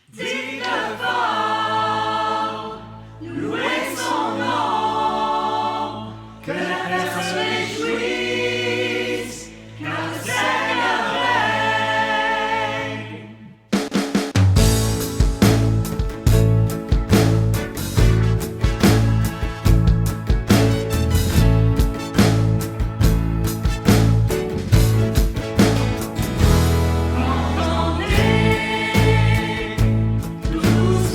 digne de fort, louez son nom, que la terre se réjouisse, car le Seigneur règne. Entendez, tous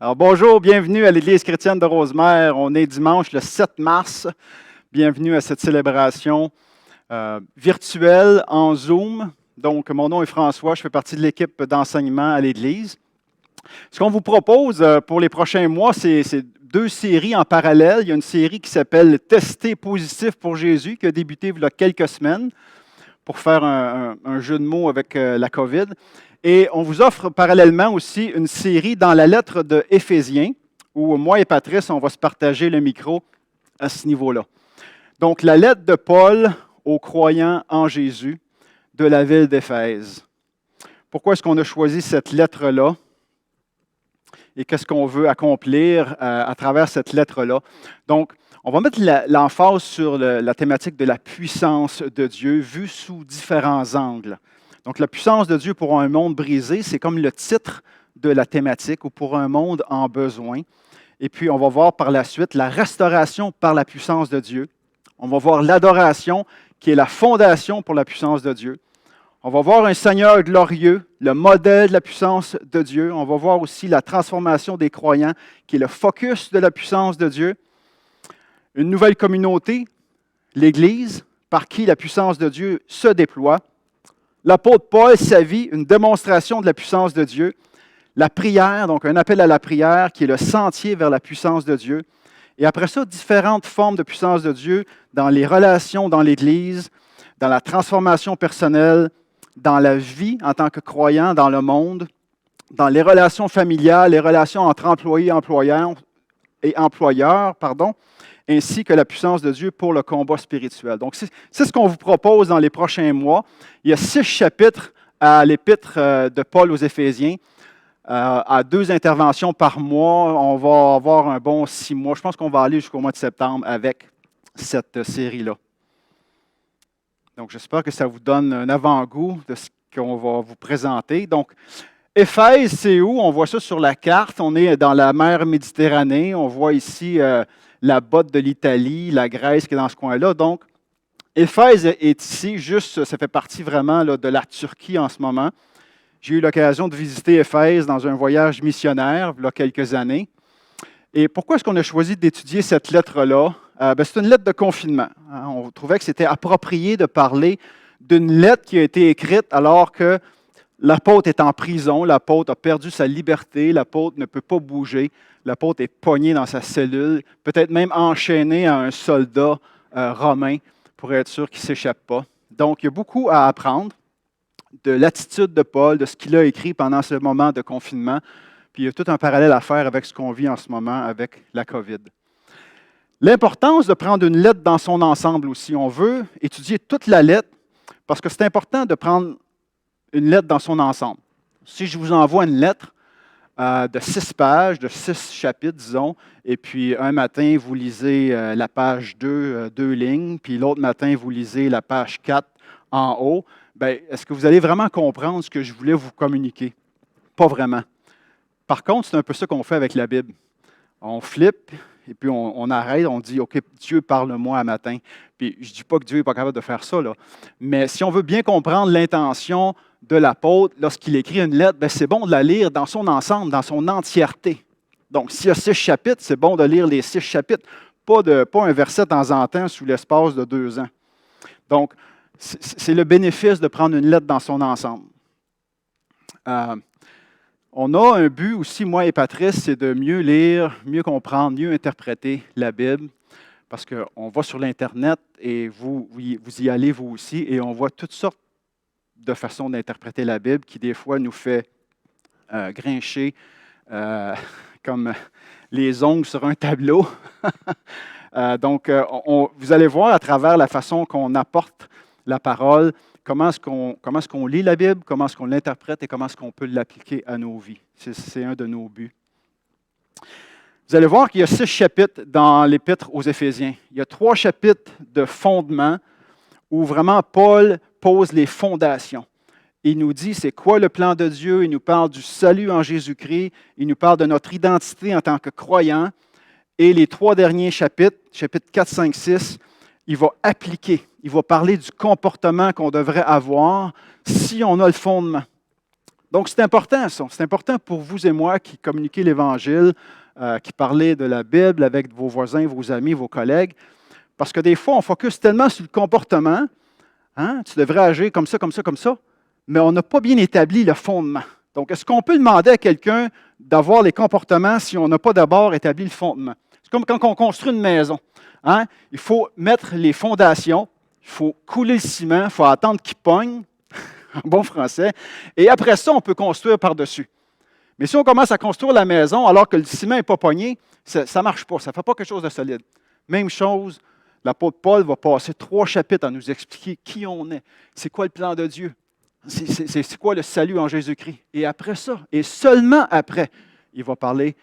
Alors bonjour, bienvenue à l'Église chrétienne de Rosemère. On est dimanche le 7 mars. Bienvenue à cette célébration virtuelle en Zoom. Donc, mon nom est François, je fais partie de l'équipe d'enseignement à l'Église. Ce qu'on vous propose pour les prochains mois, c'est deux séries en parallèle. Il y a une série qui s'appelle « Tester positif pour Jésus » qui a débuté il y a quelques semaines pour faire un jeu de mots avec la COVID. Et on vous offre parallèlement aussi une série dans la lettre de Éphésiens, où moi et Patrice, on va se partager le micro à ce niveau-là. Donc, la lettre de Paul aux croyants en Jésus de la ville d'Éphèse. Pourquoi est-ce qu'on a choisi cette lettre-là? Et qu'est-ce qu'on veut accomplir à travers cette lettre-là? Donc, on va mettre l'emphase sur la thématique de la puissance de Dieu, vue sous différents angles. Donc, la puissance de Dieu pour un monde brisé, c'est comme le titre de la thématique, ou pour un monde en besoin. Et puis, on va voir par la suite la restauration par la puissance de Dieu. On va voir l'adoration, qui est la fondation pour la puissance de Dieu. On va voir un Seigneur glorieux, le modèle de la puissance de Dieu. On va voir aussi la transformation des croyants, qui est le focus de la puissance de Dieu. Une nouvelle communauté, l'Église, par qui la puissance de Dieu se déploie. L'apôtre Paul, sa vie, une démonstration de la puissance de Dieu. La prière, donc un appel à la prière qui est le sentier vers la puissance de Dieu. Et après ça, différentes formes de puissance de Dieu dans les relations dans l'Église, dans la transformation personnelle, dans la vie en tant que croyant dans le monde, dans les relations familiales, les relations entre employés et employeurs, ainsi que la puissance de Dieu pour le combat spirituel. Donc, c'est ce qu'on vous propose dans les prochains mois. Il y a 6 chapitres à l'épître de Paul aux Éphésiens, à 2 interventions par mois. On va avoir un bon 6 mois. Je pense qu'on va aller jusqu'au mois de septembre avec cette série-là. Donc, j'espère que ça vous donne un avant-goût de ce qu'on va vous présenter. Donc, Éphèse, c'est où? On voit ça sur la carte. On est dans la mer Méditerranée. On voit ici la botte de l'Italie, la Grèce qui est dans ce coin-là. Donc, Éphèse est ici, juste, ça fait partie vraiment là, de la Turquie en ce moment. J'ai eu l'occasion de visiter Éphèse dans un voyage missionnaire, il y a quelques années. Et pourquoi est-ce qu'on a choisi d'étudier cette lettre-là? C'est une lettre de confinement. On trouvait que c'était approprié de parler d'une lettre qui a été écrite alors que l'apôtre est en prison, l'apôtre a perdu sa liberté, l'apôtre ne peut pas bouger, l'apôtre est pogné dans sa cellule, peut-être même enchaîné à un soldat romain pour être sûr qu'il ne s'échappe pas. Donc, il y a beaucoup à apprendre de l'attitude de Paul, de ce qu'il a écrit pendant ce moment de confinement. Puis il y a tout un parallèle à faire avec ce qu'on vit en ce moment avec la COVID. L'importance de prendre une lettre dans son ensemble aussi. On veut étudier toute la lettre parce que c'est important de prendre une lettre dans son ensemble. Si je vous envoie une lettre de 6 pages, de 6 chapitres, disons, et puis un matin, vous lisez la page 2, 2 lignes, puis l'autre matin, vous lisez la page 4 en haut, bien, est-ce que vous allez vraiment comprendre ce que je voulais vous communiquer? Pas vraiment. Par contre, c'est un peu ça qu'on fait avec la Bible. On flippe, et puis on arrête, on dit « OK, Dieu, parle-moi un matin ». Puis je ne dis pas que Dieu n'est pas capable de faire ça, là. Mais si on veut bien comprendre l'intention de l'apôtre lorsqu'il écrit une lettre, bien, c'est bon de la lire dans son ensemble, dans son entièreté. Donc, s'il y a 6 chapitres, c'est bon de lire les 6 chapitres, pas un verset de temps en temps sous l'espace de 2 ans. Donc, c'est le bénéfice de prendre une lettre dans son ensemble. On a un but aussi, moi et Patrice, c'est de mieux lire, mieux comprendre, mieux interpréter la Bible, parce qu'on va sur l'Internet et vous y allez vous aussi, et on voit toutes sortes de façons d'interpréter la Bible qui, des fois, nous fait grincher comme les ongles sur un tableau. Donc, vous allez voir à travers la façon qu'on apporte la parole, comment est-ce qu'on lit la Bible, comment est-ce qu'on l'interprète et comment est-ce qu'on peut l'appliquer à nos vies. C'est un de nos buts. Vous allez voir qu'il y a 6 chapitres dans l'Épître aux Éphésiens. Il y a 3 chapitres de fondement où vraiment Paul pose les fondations. Il nous dit c'est quoi le plan de Dieu, il nous parle du salut en Jésus-Christ, il nous parle de notre identité en tant que croyants. Et les 3 derniers chapitres, chapitres 4, 5, 6, il va appliquer, il va parler du comportement qu'on devrait avoir si on a le fondement. Donc, c'est important, ça. C'est important pour vous et moi qui communiquez l'Évangile, qui parlez de la Bible avec vos voisins, vos amis, vos collègues, parce que des fois, on focus tellement sur le comportement. Hein? Tu devrais agir comme ça, comme ça, comme ça, mais on n'a pas bien établi le fondement. Donc, est-ce qu'on peut demander à quelqu'un d'avoir les comportements si on n'a pas d'abord établi le fondement? C'est comme quand on construit une maison. Hein? Il faut mettre les fondations, il faut couler le ciment, il faut attendre qu'il pogne, en bon français, et après ça, on peut construire par-dessus. Mais si on commence à construire la maison alors que le ciment n'est pas pogné, ça ne marche pas, ça ne fait pas quelque chose de solide. Même chose, l'apôtre Paul va passer 3 chapitres à nous expliquer qui on est, c'est quoi le plan de Dieu, c'est quoi le salut en Jésus-Christ. Et après ça, et seulement après, il va parler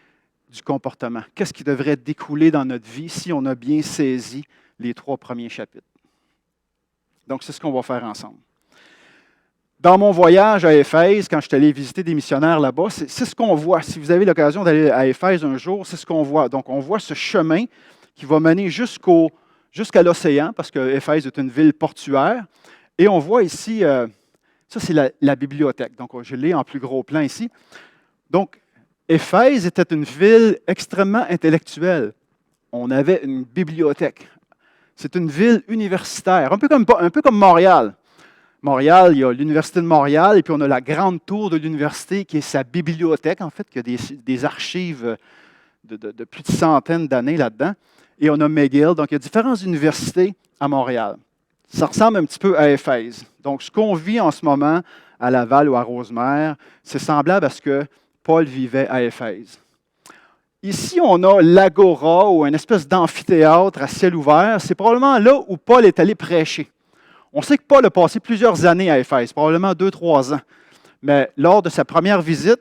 du comportement. Qu'est-ce qui devrait découler dans notre vie si on a bien saisi les 3 premiers chapitres. Donc, c'est ce qu'on va faire ensemble. Dans mon voyage à Éphèse, quand je suis allé visiter des missionnaires là-bas, c'est ce qu'on voit. Si vous avez l'occasion d'aller à Éphèse un jour, c'est ce qu'on voit. Donc, on voit ce chemin qui va mener jusqu'à l'océan, parce que Éphèse est une ville portuaire. Et on voit ici, ça c'est la bibliothèque. Donc, je l'ai en plus gros plan ici. Donc, Éphèse était une ville extrêmement intellectuelle. On avait une bibliothèque. C'est une ville universitaire, un peu comme Montréal. Montréal, il y a l'Université de Montréal, et puis on a la grande tour de l'université qui est sa bibliothèque, en fait, qui a des archives de plus de centaines d'années là-dedans. Et on a McGill, donc il y a différentes universités à Montréal. Ça ressemble un petit peu à Éphèse. Donc, ce qu'on vit en ce moment à Laval ou à Rosemère, c'est semblable à ce que Paul vivait à Éphèse. Ici, on a l'agora, ou une espèce d'amphithéâtre à ciel ouvert. C'est probablement là où Paul est allé prêcher. On sait que Paul a passé plusieurs années à Éphèse, probablement 2-3 ans. Mais lors de sa première visite,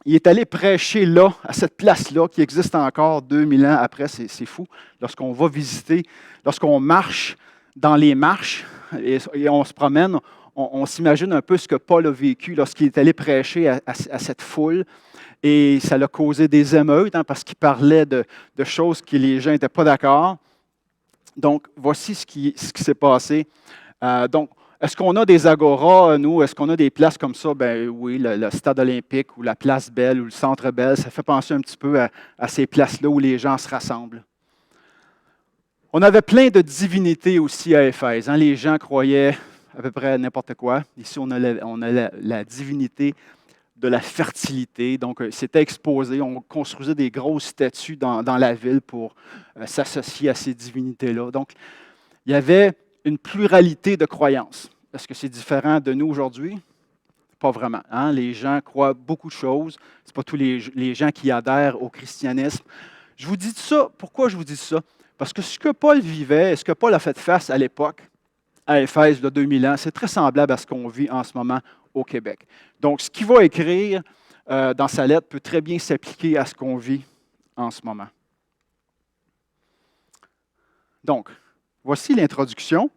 il est allé prêcher là, à cette place-là, qui existe encore 2000 ans après. C'est fou. Lorsqu'on va visiter, lorsqu'on marche dans les marches et on se promène, on s'imagine un peu ce que Paul a vécu lorsqu'il est allé prêcher à cette foule. Et ça l'a causé des émeutes, parce qu'il parlait de choses que les gens n'étaient pas d'accord. Donc, voici ce qui s'est passé. Donc, est-ce qu'on a des agoras, nous? Est-ce qu'on a des places comme ça? Ben oui, le stade olympique ou la place Belle ou le centre Belle, ça fait penser un petit peu à ces places-là où les gens se rassemblent. On avait plein de divinités aussi à Éphèse. Les gens croyaient à peu près n'importe quoi. Ici, on a la divinité de la fertilité. Donc, c'était exposé. On construisait des grosses statues dans la ville pour s'associer à ces divinités-là. Donc, il y avait une pluralité de croyances. Est-ce que c'est différent de nous aujourd'hui? Pas vraiment. Les gens croient beaucoup de choses. Ce n'est pas tous les gens qui adhèrent au christianisme. Je vous dis ça. Pourquoi je vous dis ça? Parce que ce que Paul vivait, ce que Paul a fait face à l'époque, à Éphèse, de 2000 ans, c'est très semblable à ce qu'on vit en ce moment au Québec. Donc, ce qu'il va écrire dans sa lettre peut très bien s'appliquer à ce qu'on vit en ce moment. Donc, voici l'introduction.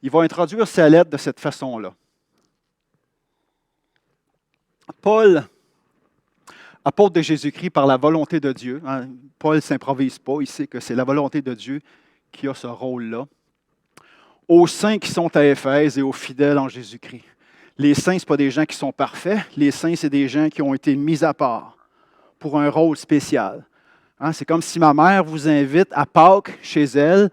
Il va introduire sa lettre de cette façon-là. Paul, apôtre de Jésus-Christ par la volonté de Dieu. Paul ne s'improvise pas, il sait que c'est la volonté de Dieu qui a ce rôle-là. Aux saints qui sont à Éphèse et aux fidèles en Jésus-Christ. Les saints, ce n'est pas des gens qui sont parfaits. Les saints, c'est des gens qui ont été mis à part pour un rôle spécial. C'est comme si ma mère vous invite à Pâques chez elle.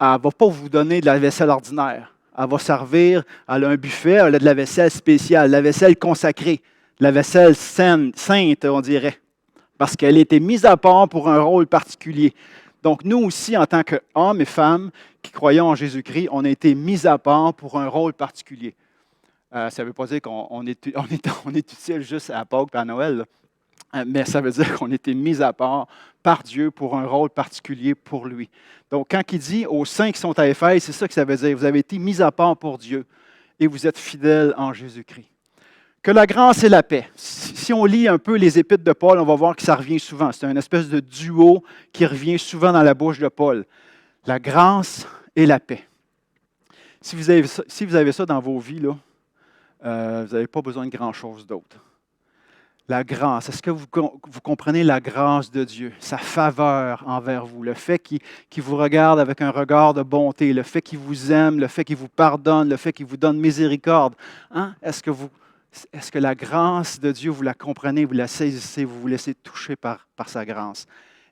Elle ne va pas vous donner de la vaisselle ordinaire. Elle va servir, elle a un buffet, elle a de la vaisselle spéciale, de la vaisselle consacrée, de la vaisselle sainte, on dirait, parce qu'elle a été mise à part pour un rôle particulier. Donc, nous aussi, en tant qu'hommes et femmes qui croyons en Jésus-Christ, on a été mis à part pour un rôle particulier. Ça ne veut pas dire qu'on est utile juste à Pâques et à Noël, là. Mais ça veut dire qu'on a été mis à part par Dieu pour un rôle particulier pour lui. Donc, quand il dit aux saints qui sont à Éphèse, c'est ça que ça veut dire. Vous avez été mis à part pour Dieu et vous êtes fidèles en Jésus-Christ. Que la grâce et la paix. Si on lit un peu les épîtres de Paul, on va voir que ça revient souvent. C'est une espèce de duo qui revient souvent dans la bouche de Paul. La grâce et la paix. Si vous avez ça dans vos vies, là, vous n'avez pas besoin de grand-chose d'autre. La grâce, est-ce que vous comprenez la grâce de Dieu, sa faveur envers vous, le fait qu'il vous regarde avec un regard de bonté, le fait qu'il vous aime, le fait qu'il vous pardonne, le fait qu'il vous donne miséricorde? Est-ce que vous Est-ce que la grâce de Dieu, vous la comprenez, vous la saisissez, vous vous laissez toucher par sa grâce?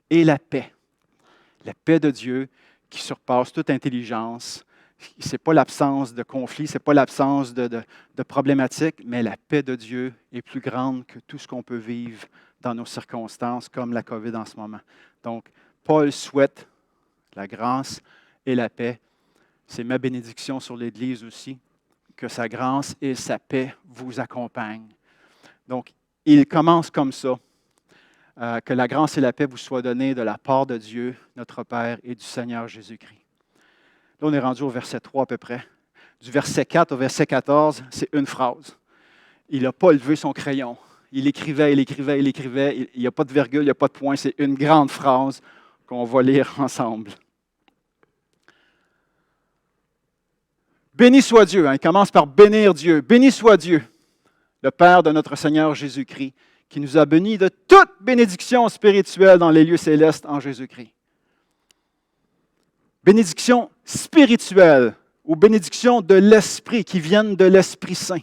Et la paix de Dieu qui surpasse toute intelligence. Ce n'est pas l'absence de conflits, ce n'est pas l'absence de problématiques, mais la paix de Dieu est plus grande que tout ce qu'on peut vivre dans nos circonstances, comme la COVID en ce moment. Donc, Paul souhaite la grâce et la paix. C'est ma bénédiction sur l'Église aussi, que sa grâce et sa paix vous accompagnent. Donc, il commence comme ça. Que la grâce et la paix vous soient données de la part de Dieu, notre Père, et du Seigneur Jésus-Christ. Là, on est rendu au verset 3 à peu près. Du verset 4 au verset 14, c'est une phrase. Il n'a pas levé son crayon. Il écrivait. Il n'y a pas de virgule, il n'y a pas de point. C'est une grande phrase qu'on va lire ensemble. Béni soit Dieu. Il commence par bénir Dieu. Béni soit Dieu, le Père de notre Seigneur Jésus-Christ, qui nous a bénis de toute bénédiction spirituelle dans les lieux célestes en Jésus-Christ. Bénédiction spirituelle ou bénédiction de l'Esprit qui viennent de l'Esprit Saint.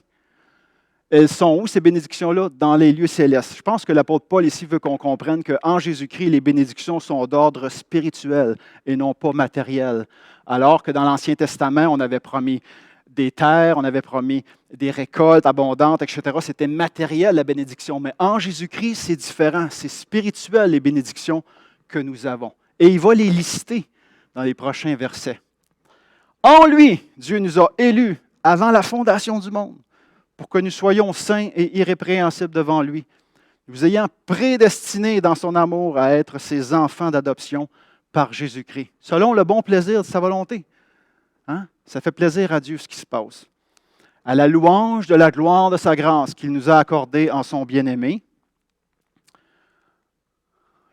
Elles sont où ces bénédictions-là? Dans les lieux célestes. Je pense que l'apôtre Paul ici veut qu'on comprenne qu'en Jésus-Christ, les bénédictions sont d'ordre spirituel et non pas matériel. Alors que dans l'Ancien Testament, on avait promis des terres, on avait promis des récoltes abondantes, etc. C'était matériel la bénédiction. Mais en Jésus-Christ, c'est différent. C'est spirituel les bénédictions que nous avons. Et il va les lister dans les prochains versets. En lui, Dieu nous a élus avant la fondation du monde pour que nous soyons saints et irrépréhensibles devant lui, nous ayant prédestinés dans son amour à être ses enfants d'adoption par Jésus-Christ, selon le bon plaisir de sa volonté. Hein? Ça fait plaisir à Dieu ce qui se passe. À la louange de la gloire de sa grâce qu'il nous a accordée en son bien-aimé.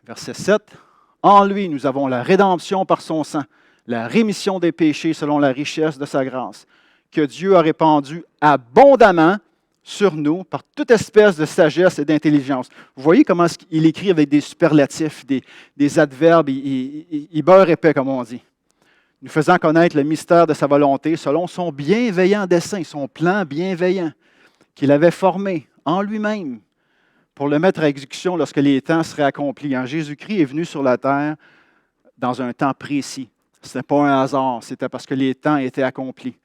Verset 7. En lui, nous avons la rédemption par son sang, la rémission des péchés selon la richesse de sa grâce, que Dieu a répandue abondamment sur nous par toute espèce de sagesse et d'intelligence. Vous voyez comment il écrit avec des superlatifs, des adverbes, il beurre épais, comme on dit. Nous faisant connaître le mystère de sa volonté selon son bienveillant dessein, son plan bienveillant qu'il avait formé en lui-même pour le mettre à exécution lorsque les temps seraient accomplis. En Jésus-Christ est venu sur la terre dans un temps précis. Ce n'est pas un hasard, c'était parce que les temps étaient accomplis.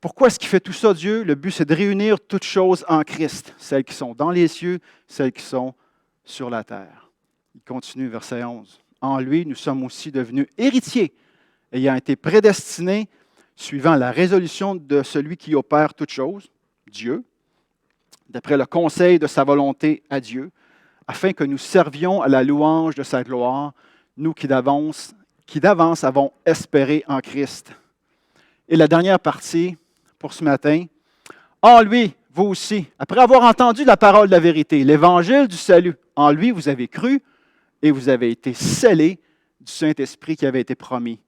Pourquoi est-ce qu'il fait tout ça, Dieu? Le but, c'est de réunir toutes choses en Christ, celles qui sont dans les cieux, celles qui sont sur la terre. Il continue, verset 11. En lui, nous sommes aussi devenus héritiers, ayant été prédestinés, suivant la résolution de celui qui opère toutes choses, Dieu, d'après le conseil de sa volonté à Dieu, afin que nous servions à la louange de sa gloire, nous qui d'avance avons espéré en Christ. Et la dernière partie pour ce matin, en lui, vous aussi, après avoir entendu la parole de la vérité, l'évangile du salut, en lui vous avez cru et vous avez été scellés du Saint-Esprit qui avait été promis.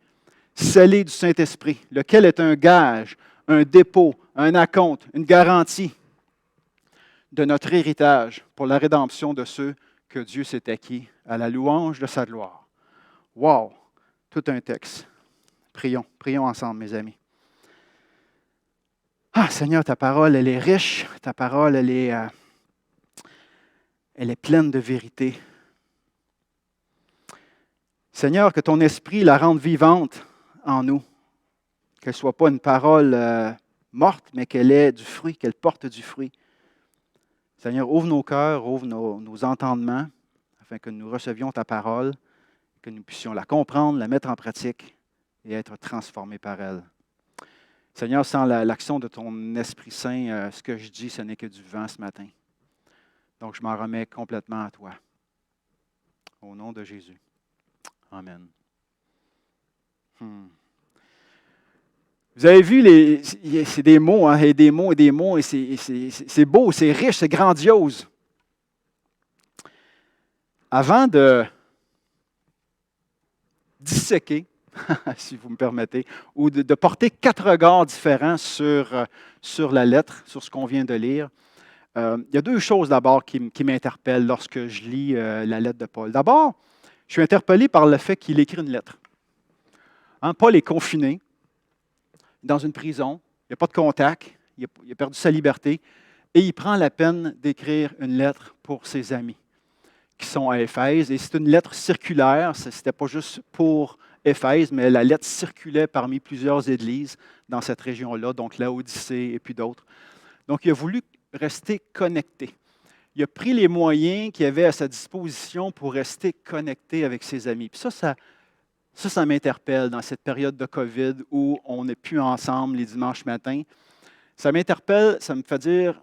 Scellés du Saint-Esprit, lequel est un gage, un dépôt, un acompte, une garantie de notre héritage pour la rédemption de ceux que Dieu s'est acquis à la louange de sa gloire. Wow! Tout un texte. Prions ensemble, mes amis. Ah, Seigneur, ta parole, elle est riche. Ta parole, elle est pleine de vérité. Seigneur, que ton esprit la rende vivante en nous. Qu'elle ne soit pas une parole morte, mais qu'elle ait du fruit, qu'elle porte du fruit. Seigneur, ouvre nos cœurs, ouvre nos entendements, afin que nous recevions ta parole, que nous puissions la comprendre, la mettre en pratique et être transformés par elle. Seigneur, sans l'action de ton Esprit Saint, ce que je dis, ce n'est que du vent ce matin. Donc, je m'en remets complètement à toi. Au nom de Jésus. Amen. Vous avez vu, c'est des mots, hein, et des mots, et c'est beau, c'est riche, c'est grandiose. Avant de disséquer, si vous me permettez, ou de porter 4 regards différents sur la lettre, sur ce qu'on vient de lire, il y a 2 choses d'abord qui m'interpellent lorsque je lis la lettre de Paul. D'abord, je suis interpellé par le fait qu'il écrit une lettre. Hein, Paul est confiné dans une prison, il n'y a pas de contact, il a perdu sa liberté, Et il prend la peine d'écrire une lettre pour ses amis qui sont à Éphèse. Et c'est une lettre circulaire, ce n'était pas juste pour Éphèse, mais la lettre circulait parmi plusieurs églises dans cette région-là, donc Laodicée et puis d'autres. Donc, il a voulu rester connecté. Il a pris les moyens qu'il avait à sa disposition pour rester connecté avec ses amis. Puis ça m'interpelle dans cette période de COVID où on n'est plus ensemble les dimanches matins. Ça m'interpelle, ça me fait dire,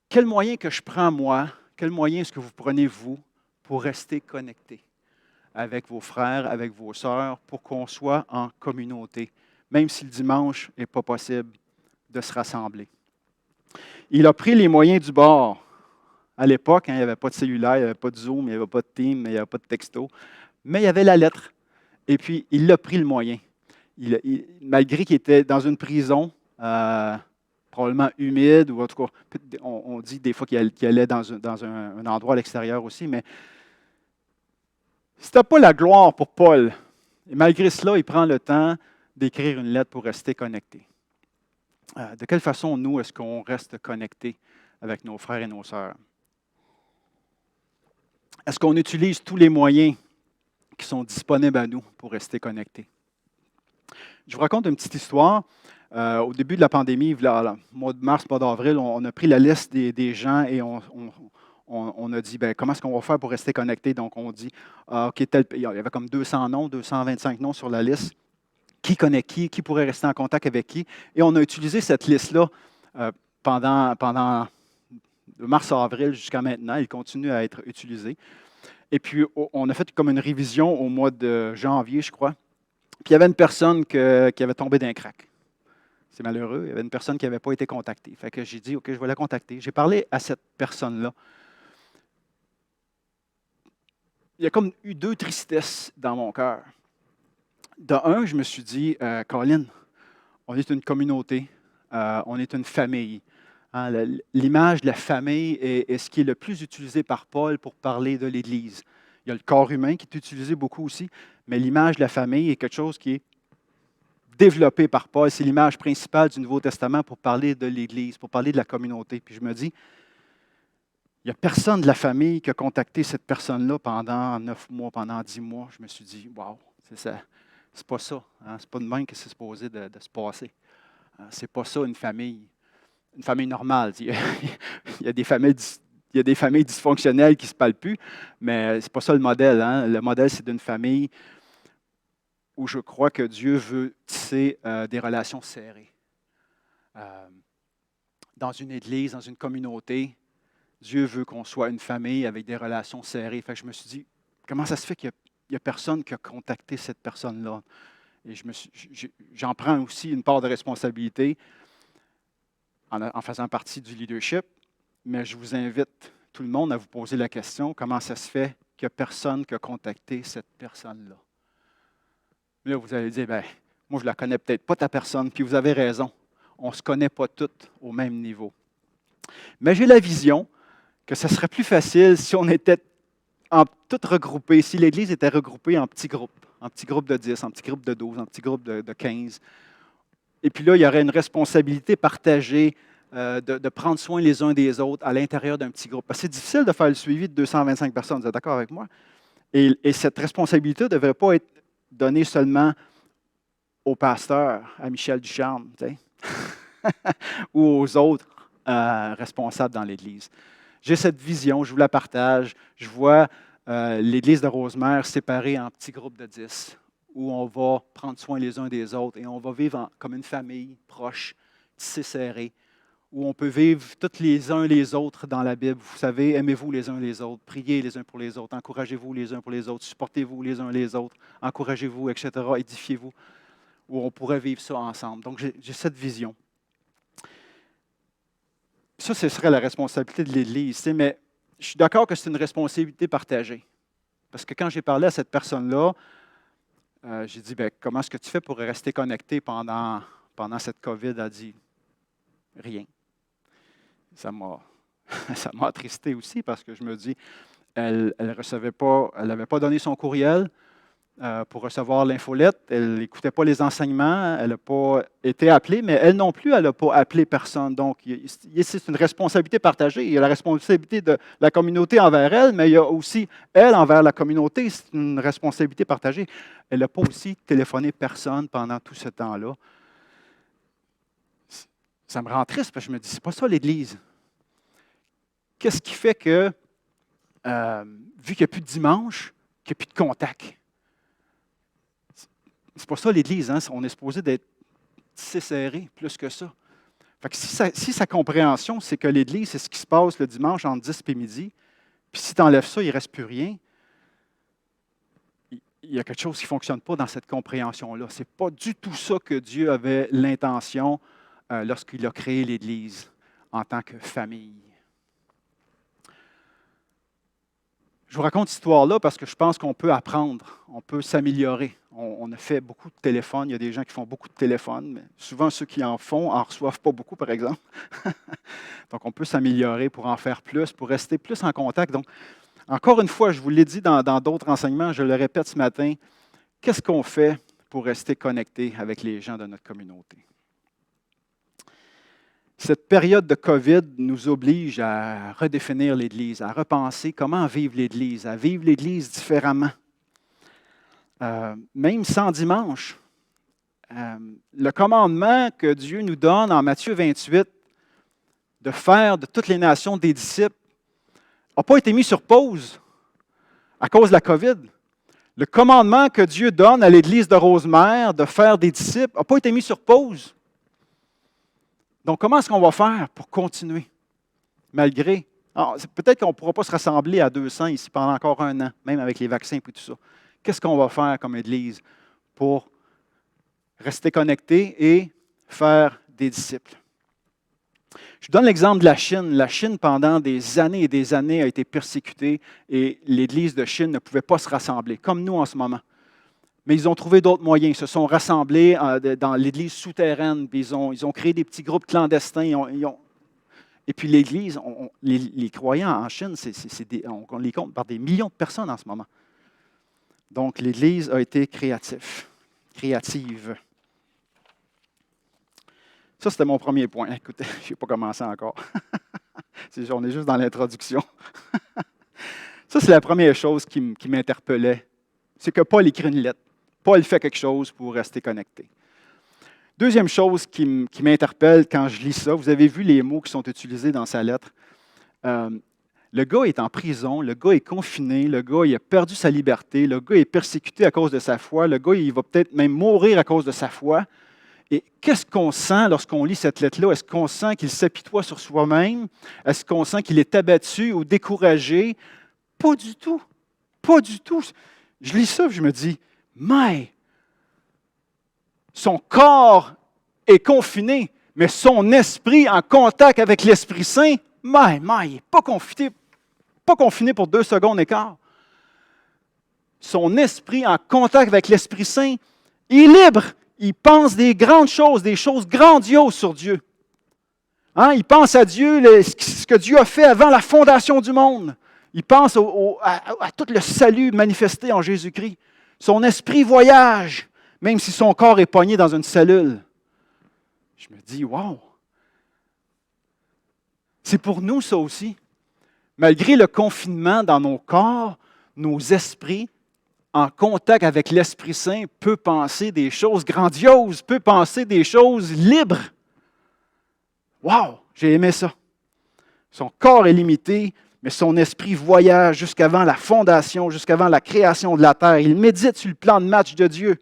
quel moyen que je prends moi, quel moyen est-ce que vous prenez vous pour rester connecté avec vos frères, avec vos sœurs, pour qu'on soit en communauté, même si le dimanche n'est pas possible de se rassembler. Il a pris les moyens du bord. À l'époque, il n'y avait pas de cellulaire, il n'y avait pas de Zoom, il n'y avait pas de Teams, il n'y avait pas de texto, mais il y avait la lettre. Et puis, il a pris le moyen. Malgré qu'il était dans une prison, probablement humide, ou en tout cas, on dit des fois qu'il allait dans un endroit à l'extérieur aussi, mais ce n'était pas la gloire pour Paul. Et malgré cela, il prend le temps d'écrire une lettre pour rester connecté. De quelle façon, nous, est-ce qu'on reste connecté avec nos frères et nos sœurs? Est-ce qu'on utilise tous les moyens qui sont disponibles à nous pour rester connectés? Je vous raconte une petite histoire. Au début de la pandémie, le mois de mars, mois d'avril, on a pris la liste des gens et on a dit, comment est-ce qu'on va faire pour rester connecté? Donc, on dit, OK, il y avait comme 200 noms, 225 noms sur la liste. Qui connaît qui pourrait rester en contact avec qui? Et on a utilisé cette liste-là pendant de mars à avril jusqu'à maintenant. Elle continue à être utilisée. Et puis, on a fait comme une révision au mois de janvier, je crois. Puis, il y avait une personne qui avait tombé d'un crack. C'est malheureux. Il y avait une personne qui n'avait pas été contactée. Fait que j'ai dit, OK, je vais la contacter. J'ai parlé à cette personne-là. Il y a comme eu deux tristesses dans mon cœur. De un, je me suis dit, Colin, on est une communauté, on est une famille. Hein, l'image de la famille est ce qui est le plus utilisé par Paul pour parler de l'Église. Il y a le corps humain qui est utilisé beaucoup aussi, mais l'image de la famille est quelque chose qui est développé par Paul. C'est l'image principale du Nouveau Testament pour parler de l'Église, pour parler de la communauté. Puis je me dis, il n'y a personne de la famille qui a contacté cette personne-là pendant 9 mois, pendant 10 mois. Je me suis dit, wow, c'est ça. C'est pas ça. Hein? C'est pas de même que c'est supposé de se passer. C'est pas ça une famille normale. Il y a des familles dysfonctionnelles qui ne se parlent plus, mais c'est pas ça le modèle. Hein? Le modèle, c'est d'une famille où je crois que Dieu veut tisser des relations serrées. Dans une église, dans une communauté, Dieu veut qu'on soit une famille avec des relations serrées. Fait que je me suis dit, comment ça se fait qu'il n'y a personne qui a contacté cette personne-là? Et j'en prends aussi une part de responsabilité en faisant partie du leadership, mais je vous invite tout le monde à vous poser la question, comment ça se fait qu'il n'y a personne qui a contacté cette personne-là? Là, vous allez dire, moi, je ne la connais peut-être pas, ta personne, puis vous avez raison. On ne se connaît pas toutes au même niveau. Mais j'ai la vision que ce serait plus facile si on était toutes regroupés, si l'Église était regroupée en petits groupes de 10, en petits groupes de 12, en petits groupes de 15. Et puis là, il y aurait une responsabilité partagée de prendre soin les uns des autres à l'intérieur d'un petit groupe. Parce que c'est difficile de faire le suivi de 225 personnes, vous êtes d'accord avec moi? Et cette responsabilité ne devrait pas être donnée seulement au pasteur, à Michel Ducharme, ou aux autres responsables dans l'Église. J'ai cette vision, je vous la partage. Je vois l'Église de Rosemère séparée en petits groupes de 10, où on va prendre soin les uns des autres et on va vivre comme une famille proche, tissée serrée, où on peut vivre tous les uns les autres dans la Bible. Vous savez, aimez-vous les uns les autres, priez les uns pour les autres, encouragez-vous les uns pour les autres, supportez-vous les uns les autres, encouragez-vous, etc., édifiez-vous, où on pourrait vivre ça ensemble. Donc, j'ai cette vision. Ça, ce serait la responsabilité de l'Église. Mais je suis d'accord que c'est une responsabilité partagée. Parce que quand j'ai parlé à cette personne-là, j'ai dit, comment est-ce que tu fais pour rester connecté pendant cette COVID? Elle a dit, rien. Ça m'a attristé aussi parce que je me dis, elle n'avait pas donné son courriel. pour recevoir l'infolette. Elle n'écoutait pas les enseignements. Elle n'a pas été appelée, mais elle non plus, elle n'a pas appelé personne. Donc, c'est une responsabilité partagée. Il y a la responsabilité de la communauté envers elle, mais il y a aussi elle envers la communauté. C'est une responsabilité partagée. Elle n'a pas aussi téléphoné personne pendant tout ce temps-là. Ça me rend triste parce que je me dis, c'est pas ça l'Église. Qu'est-ce qui fait que, vu qu'il n'y a plus de dimanche, qu'il n'y a plus de contact? C'est pas ça l'Église, hein? On est supposé d'être tissé serré, plus que ça. Fait que si sa compréhension, c'est que l'Église, c'est ce qui se passe le dimanche entre 10 et midi, puis si tu enlèves ça, il ne reste plus rien, il y a quelque chose qui ne fonctionne pas dans cette compréhension-là. Ce n'est pas du tout ça que Dieu avait l'intention lorsqu'il a créé l'Église en tant que famille. Je vous raconte cette histoire-là parce que je pense qu'on peut apprendre, on peut s'améliorer. On a fait beaucoup de téléphones, il y a des gens qui font beaucoup de téléphones, mais souvent ceux qui en font en reçoivent pas beaucoup, par exemple. Donc, on peut s'améliorer pour en faire plus, pour rester plus en contact. Donc, encore une fois, je vous l'ai dit dans d'autres enseignements, je le répète ce matin, qu'est-ce qu'on fait pour rester connecté avec les gens de notre communauté? Cette période de COVID nous oblige à redéfinir l'Église, à repenser comment vivre l'Église, à vivre l'Église différemment. Même sans dimanche. Le commandement que Dieu nous donne en Matthieu 28 de faire de toutes les nations des disciples n'a pas été mis sur pause à cause de la COVID. Le commandement que Dieu donne à l'Église de Rosemère de faire des disciples n'a pas été mis sur pause. Donc, comment est-ce qu'on va faire pour continuer? Malgré. Peut-être qu'on ne pourra pas se rassembler à 200 ici pendant encore un an, même avec les vaccins et tout ça. Qu'est-ce qu'on va faire comme Église pour rester connecté et faire des disciples? Je donne l'exemple de la Chine. La Chine, pendant des années et des années, a été persécutée et l'Église de Chine ne pouvait pas se rassembler, comme nous en ce moment. Mais ils ont trouvé d'autres moyens. Ils se sont rassemblés dans l'Église souterraine, puis ils ont créé des petits groupes clandestins. Et puis l'Église, les croyants en Chine, on les compte par des millions de personnes en ce moment. Donc l'Église a été créative. Ça, c'était mon premier point. Écoutez, je n'ai pas commencé encore. On est juste dans l'introduction. Ça, c'est la première chose qui m'interpellait. C'est que Paul écrit une lettre. Paul fait quelque chose pour rester connecté. Deuxième chose qui m'interpelle quand je lis ça, vous avez vu les mots qui sont utilisés dans sa lettre. Le gars est en prison, le gars est confiné, le gars il a perdu sa liberté, le gars est persécuté à cause de sa foi, le gars il va peut-être même mourir à cause de sa foi. Et qu'est-ce qu'on sent lorsqu'on lit cette lettre-là? Est-ce qu'on sent qu'il s'apitoie sur soi-même? Est-ce qu'on sent qu'il est abattu ou découragé? Pas du tout. Pas du tout. Je lis ça et je me dis, mais son corps est confiné, mais son esprit en contact avec l'Esprit Saint, il n'est pas confiné pour 2 secondes et quart. Son esprit en contact avec l'Esprit Saint, il est libre. Il pense des grandes choses, des choses grandioses sur Dieu. Hein? Il pense à Dieu, ce que Dieu a fait avant la fondation du monde. Il pense à tout le salut manifesté en Jésus-Christ. Son esprit voyage, même si son corps est pogné dans une cellule. Je me dis, wow! C'est pour nous ça aussi. Malgré le confinement dans nos corps, nos esprits, en contact avec l'Esprit Saint, peut penser des choses grandioses, peut penser des choses libres. Wow! J'ai aimé ça. Son corps est limité, mais son esprit voyage jusqu'avant la fondation, jusqu'avant la création de la terre. Il médite sur le plan de match de Dieu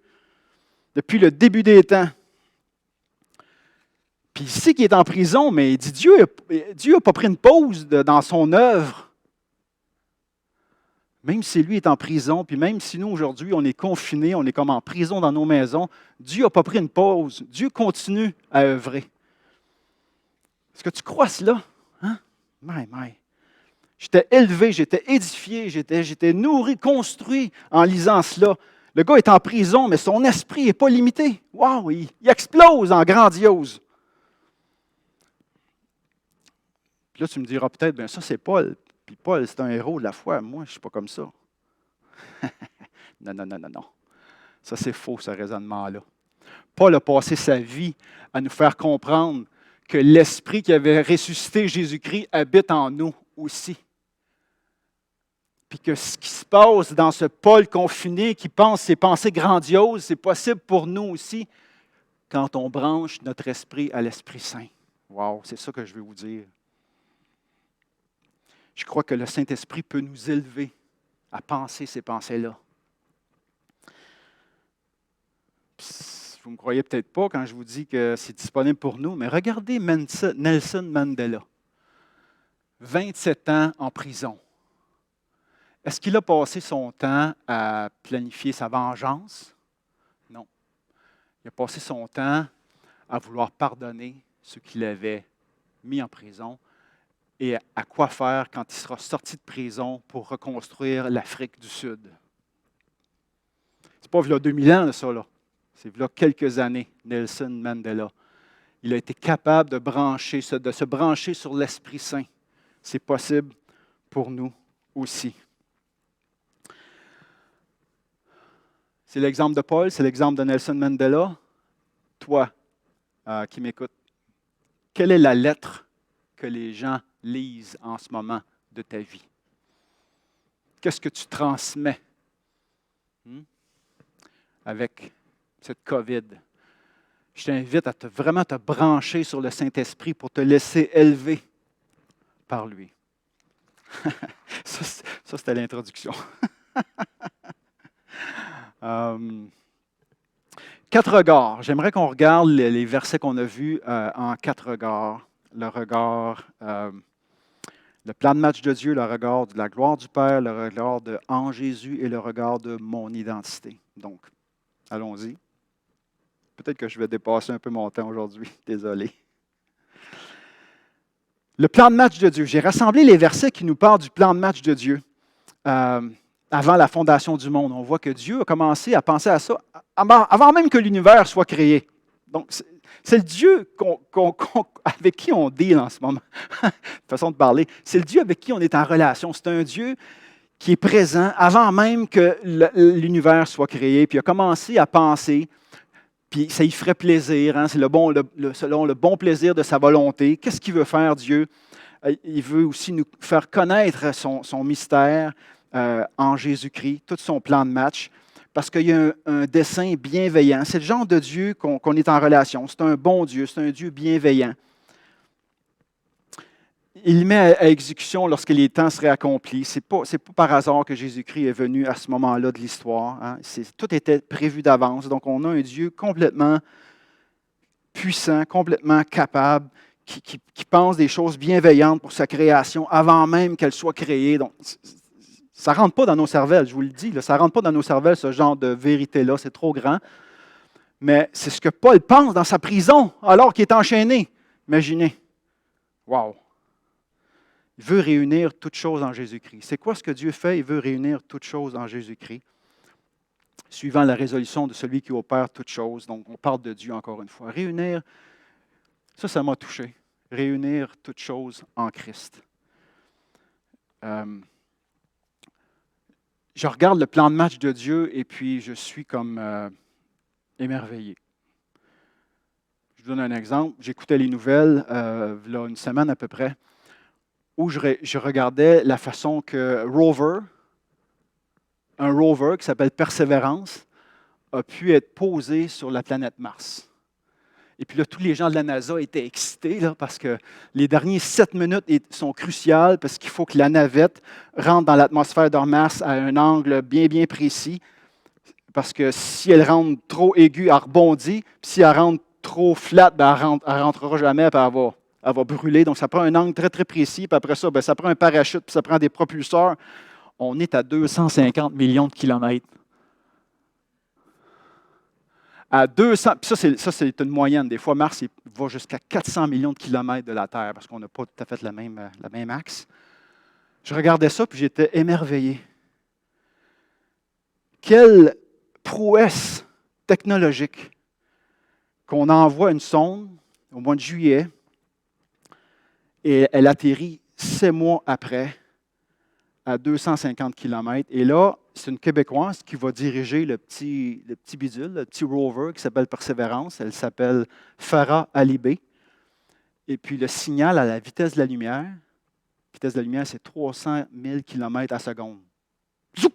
depuis le début des temps. Puis ici qu'il est en prison, mais il dit Dieu n'a pas pris une pause dans son œuvre. Même si lui est en prison, puis même si nous aujourd'hui on est confinés, on est comme en prison dans nos maisons, Dieu n'a pas pris une pause. Dieu continue à œuvrer. Est-ce que tu crois cela? Hein? J'étais élevé, j'étais édifié, j'étais nourri, construit en lisant cela. Le gars est en prison, mais son esprit n'est pas limité. Wow, il explose en grandiose. Puis là, tu me diras peut-être, bien ça c'est Paul. Puis Paul, c'est un héros de la foi. Moi, je ne suis pas comme ça. Non. Ça, c'est faux, ce raisonnement-là. Paul a passé sa vie à nous faire comprendre que l'Esprit qui avait ressuscité Jésus-Christ habite en nous aussi. Puis que ce qui se passe dans ce Paul confiné qui pense ses pensées grandioses, c'est possible pour nous aussi quand on branche notre esprit à l'Esprit Saint. Wow, c'est ça que je veux vous dire. Je crois que le Saint-Esprit peut nous élever à penser ces pensées-là. Vous ne me croyez peut-être pas quand je vous dis que c'est disponible pour nous, mais regardez Nelson Mandela. 27 ans en prison. Est-ce qu'il a passé son temps à planifier sa vengeance? Non. Il a passé son temps à vouloir pardonner ceux qui l'avaient mis en prison et à quoi faire quand il sera sorti de prison pour reconstruire l'Afrique du Sud. C'est pas il y a 2000 ans, ça, là. C'est il y a quelques années, Nelson Mandela. Il a été capable de se brancher sur l'Esprit Saint. C'est possible pour nous aussi. C'est l'exemple de Paul, c'est l'exemple de Nelson Mandela. Toi, qui m'écoutes, quelle est la lettre que les gens lisent en ce moment de ta vie? Qu'est-ce que tu transmets avec cette COVID? Je t'invite à vraiment te brancher sur le Saint-Esprit pour te laisser élever par lui. Ça, c'était l'introduction. 4 regards. J'aimerais qu'on regarde les versets qu'on a vus en 4 regards. Le regard, le plan de match de Dieu, le regard de la gloire du Père, le regard de en Jésus et le regard de mon identité. Donc, allons-y. Peut-être que je vais dépasser un peu mon temps aujourd'hui. Désolé. Le plan de match de Dieu. J'ai rassemblé les versets qui nous parlent du plan de match de Dieu. Avant la fondation du monde. On voit que Dieu a commencé à penser à ça avant même que l'univers soit créé. Donc, c'est le Dieu avec qui on deal en ce moment. Façon de parler. C'est le Dieu avec qui on est en relation. C'est un Dieu qui est présent avant même que l'univers soit créé. Puis il a commencé à penser, puis ça y ferait plaisir. Hein, c'est selon le bon plaisir de sa volonté. Qu'est-ce qu'il veut faire, Dieu? Il veut aussi nous faire connaître son mystère. En Jésus-Christ, tout son plan de match, parce qu'il y a un dessein bienveillant. C'est le genre de Dieu qu'on est en relation. C'est un bon Dieu, c'est un Dieu bienveillant. Il met à exécution lorsque les temps seraient accomplis. Ce n'est pas par hasard que Jésus-Christ est venu à ce moment-là de l'histoire. Hein. Tout était prévu d'avance. Donc, on a un Dieu complètement puissant, complètement capable, qui pense des choses bienveillantes pour sa création avant même qu'elle soit créée. Donc, ça ne rentre pas dans nos cervelles, je vous le dis. Là, ça ne rentre pas dans nos cervelles, ce genre de vérité-là. C'est trop grand. Mais c'est ce que Paul pense dans sa prison, alors qu'il est enchaîné. Imaginez. Wow! Il veut réunir toutes choses en Jésus-Christ. C'est quoi ce que Dieu fait? Il veut réunir toutes choses en Jésus-Christ, suivant la résolution de celui qui opère toutes choses. Donc, on parle de Dieu encore une fois. Réunir, ça m'a touché. Réunir toutes choses en Christ. Je regarde le plan de match de Dieu et puis je suis comme émerveillé. Je vous donne un exemple. J'écoutais les nouvelles il y a une semaine à peu près, où je regardais la façon que un rover qui s'appelle Persévérance, a pu être posé sur la planète Mars. Et puis là, tous les gens de la NASA étaient excités là, parce que les dernières 7 minutes sont cruciales parce qu'il faut que la navette rentre dans l'atmosphère de Mars à un angle bien, bien précis. Parce que si elle rentre trop aiguë, elle rebondit. Puis si elle rentre trop flat, ben elle ne rentrera jamais, puis elle va brûler. Donc, ça prend un angle très, très précis. Puis après ça, ben, ça prend un parachute, puis ça prend des propulseurs. On est à 250 millions de kilomètres. À 200, puis ça, c'est une moyenne. Des fois, Mars va jusqu'à 400 millions de kilomètres de la Terre parce qu'on n'a pas tout à fait la même axe. Je regardais ça, puis j'étais émerveillé. Quelle prouesse technologique qu'on envoie une sonde au mois de juillet et elle atterrit 7 mois après à 250 kilomètres. Et là, c'est une Québécoise qui va diriger le petit bidule, le petit rover qui s'appelle Persévérance. Elle s'appelle Farah Alibé. Et puis le signal à la vitesse de la lumière, c'est 300 000 km à seconde. Zoup!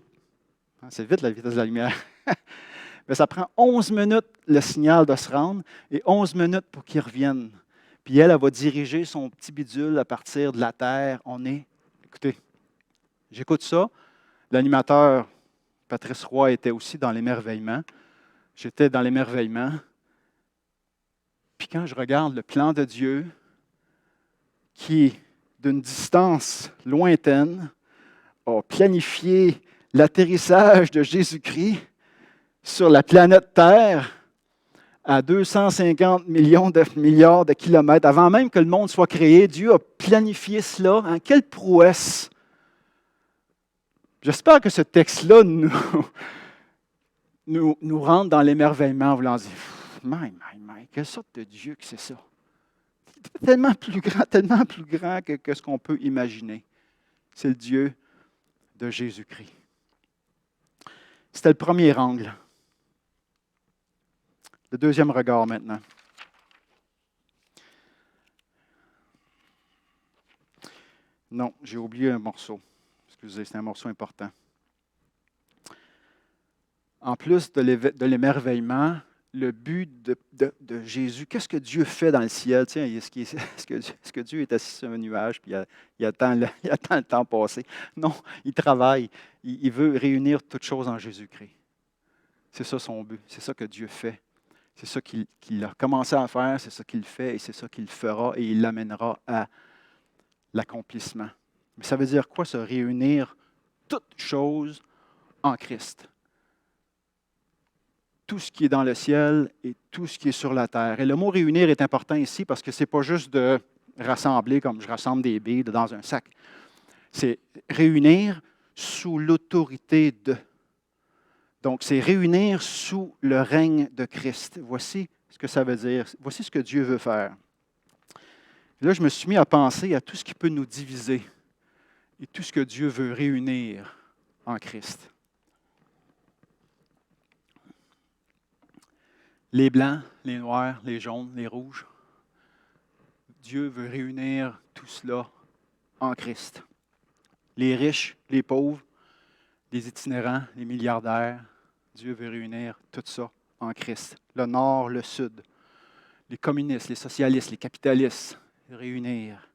C'est vite la vitesse de la lumière. Mais ça prend 11 minutes le signal de se rendre et 11 minutes pour qu'il revienne. Puis elle va diriger son petit bidule à partir de la Terre. Écoutez, j'écoute ça. L'animateur Patrice Roy était aussi dans l'émerveillement. J'étais dans l'émerveillement. Puis quand je regarde le plan de Dieu, qui, d'une distance lointaine, a planifié l'atterrissage de Jésus-Christ sur la planète Terre à 250 millions de milliards de kilomètres. Avant même que le monde soit créé, Dieu a planifié cela. Quelle prouesse! J'espère que ce texte-là nous rentre dans l'émerveillement en voulant dire « My, quelle sorte de Dieu que c'est ça! » Tellement plus grand que ce qu'on peut imaginer. C'est le Dieu de Jésus-Christ. C'était le premier angle. Le deuxième regard maintenant. Non, j'ai oublié un morceau. Excusez, c'est un morceau important. En plus de l'émerveillement, le but de Jésus, qu'est-ce que Dieu fait dans le ciel? Tiens, est-ce que Dieu est assis sur un nuage puis il attend le temps passer? Non, il travaille. Il veut réunir toutes choses en Jésus-Christ. C'est ça son but. C'est ça que Dieu fait. C'est ça qu'il a commencé à faire, c'est ça qu'il fait et c'est ça qu'il fera et il l'amènera à l'accomplissement. Mais ça veut dire quoi, se réunir toutes choses en Christ? Tout ce qui est dans le ciel et tout ce qui est sur la terre. Et le mot « réunir » est important ici parce que ce n'est pas juste de rassembler comme je rassemble des billes dans un sac. C'est réunir sous l'autorité de. Donc, c'est réunir sous le règne de Christ. Voici ce que ça veut dire. Voici ce que Dieu veut faire. Et là, je me suis mis à penser à tout ce qui peut nous diviser et tout ce que Dieu veut réunir en Christ. Les blancs, les noirs, les jaunes, les rouges. Dieu veut réunir tout cela en Christ. Les riches, les pauvres, les itinérants, les milliardaires. Dieu veut réunir tout ça en Christ. Le nord, le sud, les communistes, les socialistes, les capitalistes, réunir.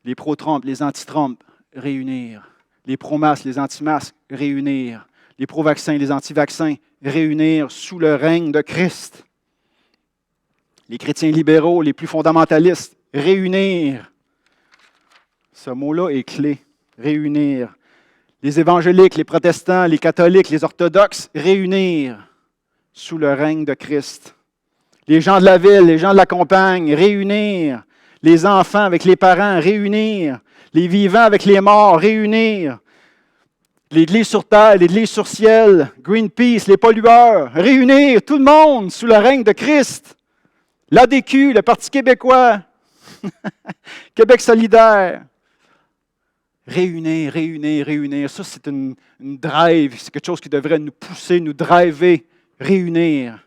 Les pro-Trump, les anti-Trump, réunir. Les pro-masques, les anti-masques, réunir. Les pro-vaccins, les anti-vaccins, réunir sous le règne de Christ. Les chrétiens libéraux, les plus fondamentalistes, réunir. Ce mot-là est clé. Réunir. Les évangéliques, les protestants, les catholiques, les orthodoxes, réunir sous le règne de Christ. Les gens de la ville, les gens de la campagne, réunir. Les enfants avec les parents, réunir. Les vivants avec les morts, réunir. L'Église sur terre, l'Église sur ciel, Greenpeace, les pollueurs, réunir tout le monde sous le règne de Christ. L'ADQ, le Parti québécois, Québec solidaire. Réunir. Ça, c'est une drive. C'est quelque chose qui devrait nous pousser, nous driver. Réunir.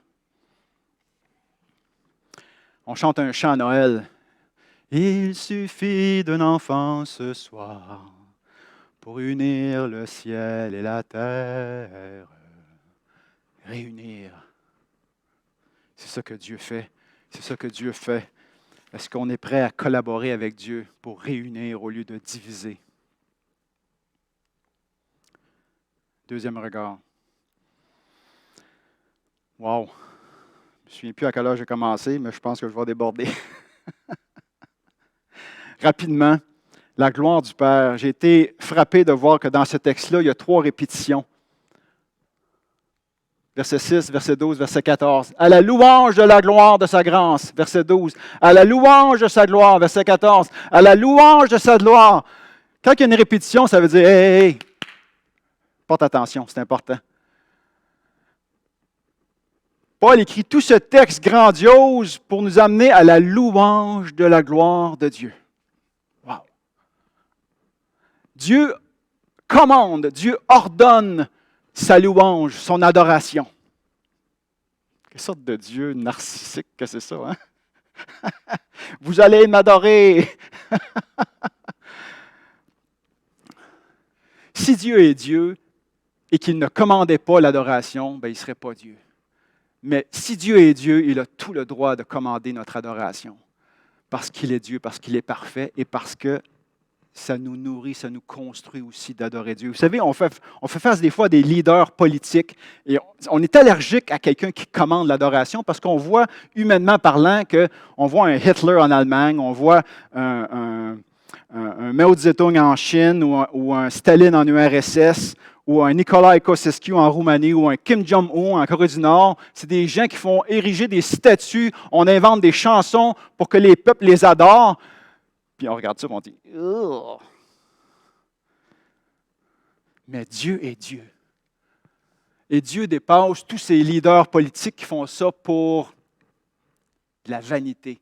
On chante un chant à Noël. Il suffit d'un enfant ce soir pour unir le ciel et la terre. Réunir. C'est ça que Dieu fait. C'est ça que Dieu fait. Est-ce qu'on est prêt à collaborer avec Dieu pour réunir au lieu de diviser? Deuxième regard. Wow! Je ne me souviens plus à quelle heure j'ai commencé, mais je pense que je vais déborder. Rapidement, la gloire du Père. J'ai été frappé de voir que dans ce texte-là, il y a 3 répétitions. Verset 6, verset 12, verset 14. À la louange de la gloire de sa grâce, verset 12. À la louange de sa gloire, verset 14. À la louange de sa gloire. Quand il y a une répétition, ça veut dire hey. Porte attention, c'est important. Paul écrit tout ce texte grandiose pour nous amener à la louange de la gloire de Dieu. Wow! Dieu commande, Dieu ordonne sa louange, son adoration. Quelle sorte de Dieu narcissique que c'est ça, hein? Vous allez m'adorer. Si Dieu est Dieu et qu'il ne commandait pas l'adoration, ben, il ne serait pas Dieu. Mais si Dieu est Dieu, il a tout le droit de commander notre adoration. Parce qu'il est Dieu, parce qu'il est parfait et parce que ça nous nourrit, ça nous construit aussi d'adorer Dieu. Vous savez, on fait face des fois à des leaders politiques et on est allergique à quelqu'un qui commande l'adoration parce qu'on voit, humainement parlant, qu'on voit un Hitler en Allemagne, on voit un Mao Zedong en Chine ou un Staline en URSS ou un Nicolae Ceausescu en Roumanie ou un Kim Jong-un en Corée du Nord. C'est des gens qui font ériger des statues, on invente des chansons pour que les peuples les adorent. Puis on regarde ça et on dit « Ugh. » Mais Dieu est Dieu. Et Dieu dépasse tous ces leaders politiques qui font ça pour de la vanité.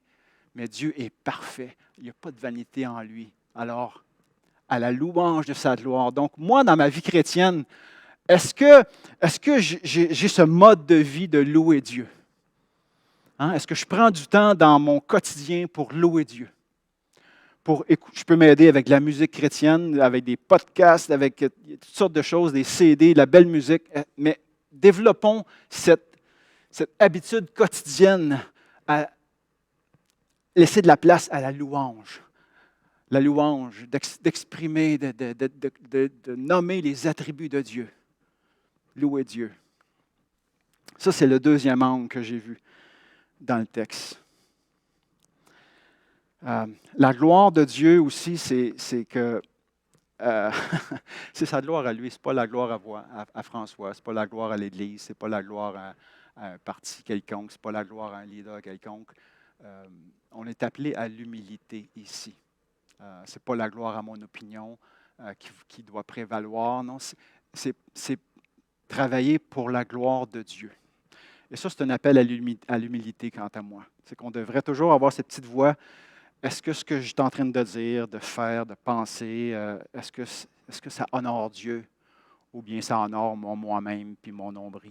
Mais Dieu est parfait. Il n'y a pas de vanité en lui. Alors, à la louange de sa gloire. Donc, moi, dans ma vie chrétienne, est-ce que j'ai ce mode de vie de louer Dieu? Hein? Est-ce que je prends du temps dans mon quotidien pour louer Dieu? Je peux m'aider avec de la musique chrétienne, avec des podcasts, avec toutes sortes de choses, des CD, de la belle musique, mais développons cette habitude quotidienne à laisser de la place à la louange. La louange, d'exprimer, de nommer les attributs de Dieu. Louer Dieu. Ça, c'est le deuxième angle que j'ai vu dans le texte. La gloire de Dieu aussi, c'est que c'est sa gloire à lui, ce n'est pas la gloire à François, ce n'est pas la gloire à l'Église, ce n'est pas la gloire à un parti quelconque, ce n'est pas la gloire à un leader quelconque. On est appelé à l'humilité ici. Ce n'est pas la gloire à mon opinion qui doit prévaloir, non, c'est travailler pour la gloire de Dieu. Et ça, c'est un appel à l'humilité quant à moi. C'est qu'on devrait toujours avoir cette petite voix. Est-ce que ce que je suis en train de dire, de faire, de penser, est-ce que ça honore Dieu ou bien ça honore moi-même puis mon nombril?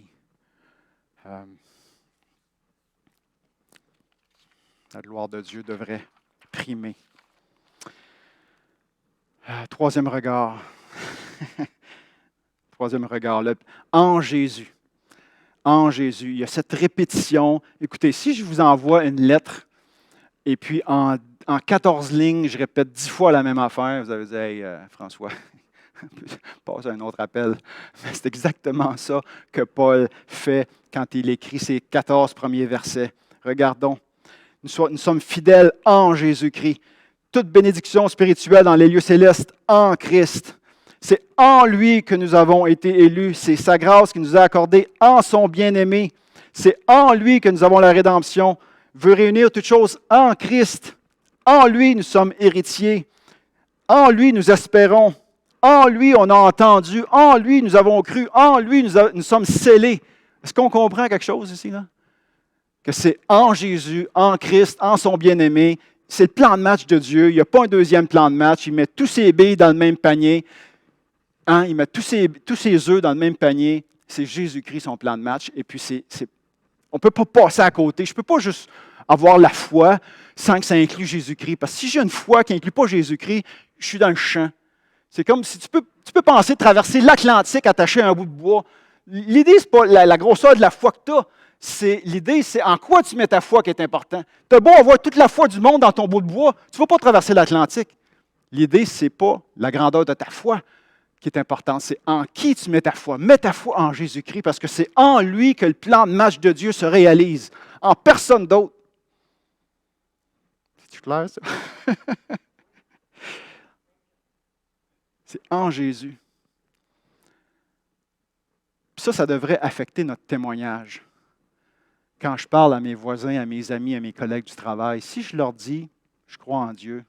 La gloire de Dieu devrait primer. Troisième regard. Troisième regard. En Jésus. En Jésus. Il y a cette répétition. Écoutez, si je vous envoie une lettre et puis en 14 lignes, je répète 10 fois la même affaire, vous allez dire, hey, François, passe un autre appel. Mais c'est exactement ça que Paul fait quand il écrit ces 14 premiers versets. Regardons. Nous sommes fidèles en Jésus-Christ. Toute bénédiction spirituelle dans les lieux célestes en Christ. C'est en lui que nous avons été élus. C'est sa grâce qui nous a accordé en son bien-aimé. C'est en lui que nous avons la rédemption. Veut réunir toutes choses en Christ. En lui, nous sommes héritiers. En lui, nous espérons. En lui, on a entendu. En lui, nous avons cru. En lui, nous sommes scellés. Est-ce qu'on comprend quelque chose ici, là? Que c'est en Jésus, en Christ, en son bien-aimé. C'est le plan de match de Dieu. Il n'y a pas un deuxième plan de match. Il met tous ses billes dans le même panier. Hein? Il met tous ses œufs dans le même panier. C'est Jésus-Christ, son plan de match. Et puis, on ne peut pas passer à côté. Je ne peux pas juste avoir la foi sans que ça inclue Jésus-Christ. Parce que si j'ai une foi qui n'inclut pas Jésus-Christ, je suis dans le champ. C'est comme si tu peux penser traverser l'Atlantique attaché à un bout de bois. L'idée, ce n'est pas la grosseur de la foi que tu as. L'idée, c'est en quoi tu mets ta foi qui est important. Tu as beau avoir toute la foi du monde dans ton bout de bois, tu ne vas pas traverser l'Atlantique. L'idée, ce n'est pas la grandeur de ta foi qui est importante, c'est en qui tu mets ta foi. Mets ta foi en Jésus-Christ parce que c'est en lui que le plan de match de Dieu se réalise, en personne d'autre. C'est clair, ça? C'est en Jésus. Puis ça devrait affecter notre témoignage. Quand je parle à mes voisins, à mes amis, à mes collègues du travail, si je leur dis « je crois en Dieu »,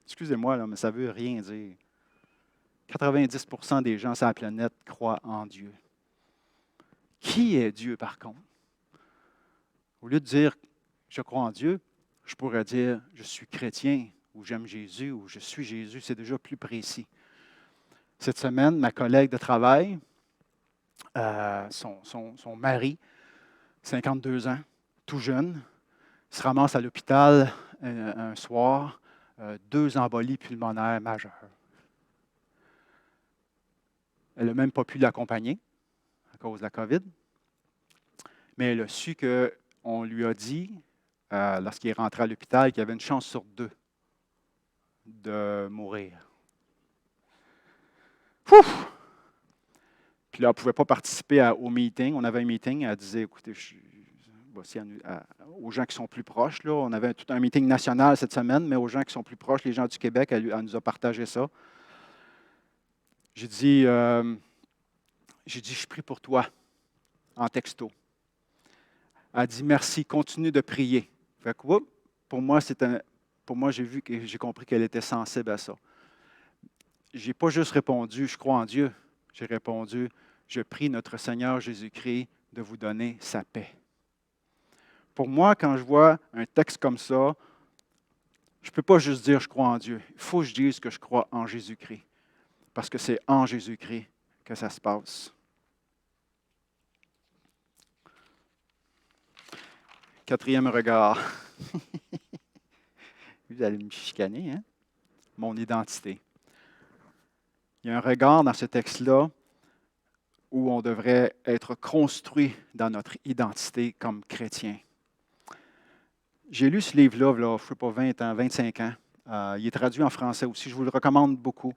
excusez-moi, là, mais ça ne veut rien dire. 90% des gens sur la planète croient en Dieu. Qui est Dieu, par contre? Au lieu de dire « je crois en Dieu », je pourrais dire « je suis chrétien » ou « j'aime Jésus » ou « je suis Jésus ». C'est déjà plus précis. Cette semaine, ma collègue de travail, son mari, 52 ans, tout jeune, se ramasse à l'hôpital un soir, 2 embolies pulmonaires majeures. Elle n'a même pas pu l'accompagner à cause de la COVID, mais elle a su qu'on lui a dit, lorsqu'il est rentré à l'hôpital, qu'il y avait une chance sur 2 de mourir. Ouf! Puis là, elle ne pouvait pas participer au meeting. On avait un meeting. Elle disait, écoutez, voici aux gens qui sont plus proches. Là, on avait tout un meeting national cette semaine, mais aux gens qui sont plus proches, les gens du Québec, elle nous a partagé ça. J'ai dit, je prie pour toi, en texto. Elle a dit, merci, continue de prier. Fait que, pour moi, j'ai compris qu'elle était sensible à ça. Je n'ai pas juste répondu, je crois en Dieu. J'ai répondu, je prie notre Seigneur Jésus-Christ de vous donner sa paix. Pour moi, quand je vois un texte comme ça, je ne peux pas juste dire je crois en Dieu. Il faut que je dise que je crois en Jésus-Christ. Parce que c'est en Jésus-Christ que ça se passe. Quatrième regard. Vous allez me chicaner, hein? Mon identité. Il y a un regard dans ce texte-là où on devrait être construit dans notre identité comme chrétien. J'ai lu ce livre-là, je ne sais pas, 20 ans, 25 ans. Il est traduit en français aussi. Je vous le recommande beaucoup.